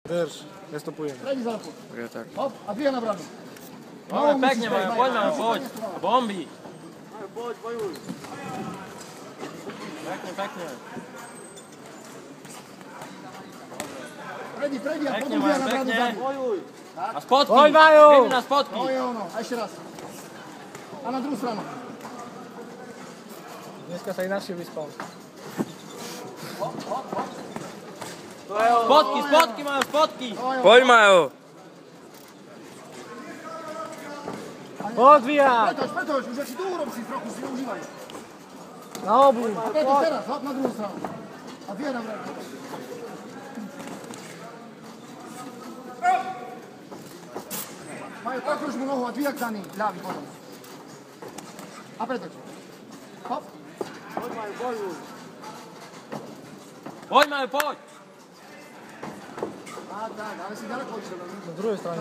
Drž, nestopujeme. Prejdi za ruku. Tak. Hop, a dvíha na branu. Máme pekne, poďme, poď. Bomby. Poď, bojuj. Pekne. Prejdi, a Pekne, potom dvíha na branu. pekne. Bojuj. A spotky. Poď, Majo. Príjmi na spotky. To je ono. A ešte raz. A na druhú stranu. Dneska sa inakšie vyspal. Spotky, majú spotky. Poď, Majo. Poď, Via. Pretoč, už si tu urob si trochu, si neužívaj. Na obu. A Pretoč teraz, hop na druhú stranu. A dvíha na branu. Majú, pokruž mu nohu a dvíha k daný, ľavý potom. A Pretoč. Hop. Poď, Majú, bojuj. Poď, majú, poď. Tak, ale si ďaleko od seba. Na druhej strane.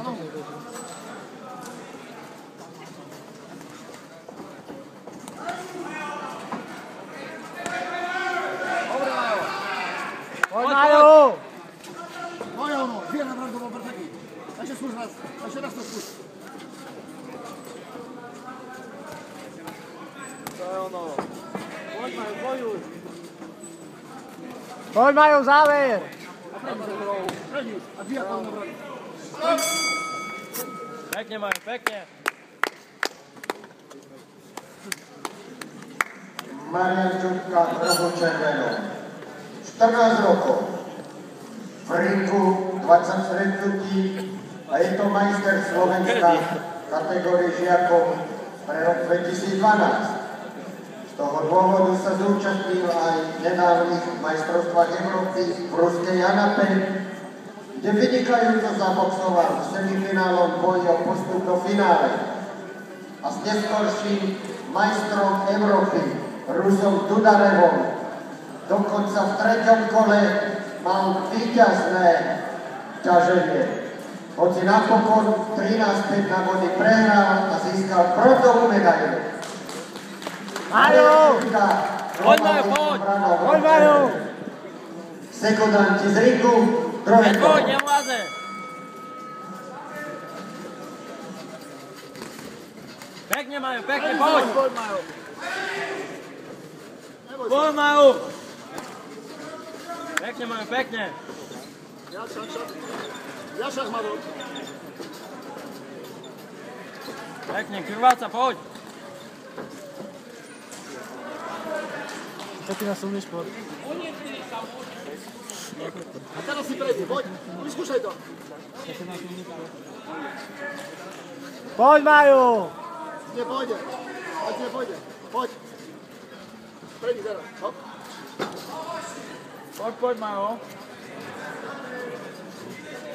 Dobre, Majo. Poď, Majo. To je ono, dvíha na branu, to bol perfektný. Ešte skús raz, ešte raz to skús. To je ono. Poď, Majo, bojuj. Poď, Majo, záver. Prejdi, a dvíha tam na branu. Pekne, majú, pekne. Marian Čupka, rohu červenou. 14 rokov. V ringu 20 stretnutí a je to majster Slovenska v kategórii žiakov pre rok 2012. Z toho dôvodu sa zúčastnil aj v nedávnych majstrovstvách Európy v ruskej Anape, kde vynikajúco zaboxoval v semifinálnom boji o postup do finále. A s neskorším majstrom Európy, Rusom Dudarevom, dokonca v 3. kole mal víťazné ťaženie. Hoci napokon 13-5 na body prehral a získal bronzovú medailu. Majo. Poď, Majo, poď. Poď, Majo. Sekundanti z ringu, druhé Poď, kolo. nemláze. Pekne, majú, pekne, poď. Poď, Majo. Poď, majú. Pekne, majú, pekne. Ja šach, Majo. Pekne, krváca, poď. Taký na silný šport. A teraz si prejdi, poď. Vyskúšaj to. Poď, Majo. Nie pôjde. Nie pôjde. Poď. Prejdi teraz. Hop. Poď, majú.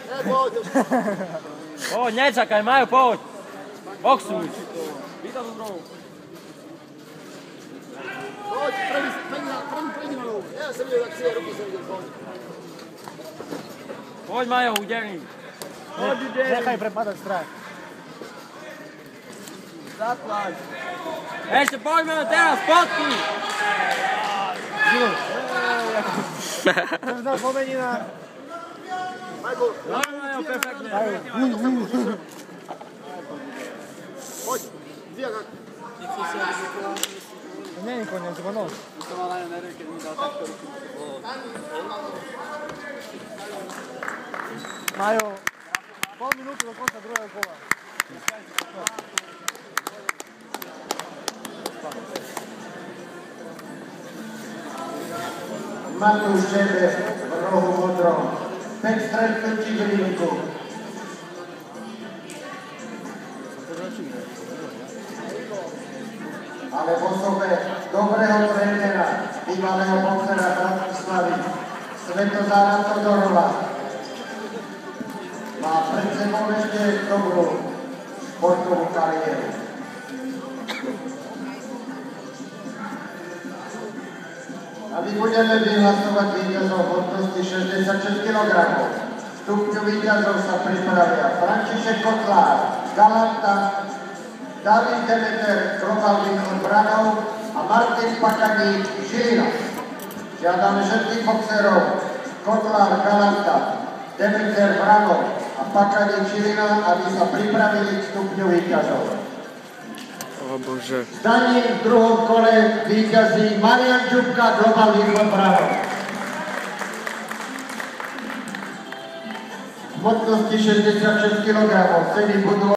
Nie, poď. Poď, nečakaj, majú, poď. Boxuj. Vítam z druhou. Poď, prejdi na nohu. Ja som videl, ak si je ruky som videl. Poď. Poď, majú, uderni. Poď, uderni. Nechaj prepadať strach. Zatlač. Ešte poďme teraz, spotky. Som znal pomenina. Majko, Dobre, majú, perfektne. poď. Dvíha jak. To nie je koniec, iba nož. Majo, pol minúty do konca druhého kola. Matúš Šebe v rohu modrom. 5 stretnutí v ringu. Ale v osobe dobrého trénera, bývalého boxera Bratislavy, Svetozára Todorova, má pred sebou ešte dobrú športovú kariéru. A my budeme vyhlasovať víťazov v hmotnosti 66 kg. Stupňu víťazov sa pripravia František Kotlár, Galanta, David Demeter, Krofal Východ Branov a Martin Pakaník, Žilina. Žiadame všetkých boxerov Kotlár, Galanta, Demeter Brano a Pakani Čilina, aby sa pripravili k stupňu víťazov. O Bože. Zdaním v druhom kole víťazí Marian Čupka, Global Výzva Brano. V hmotnosti 66 kg ceny budú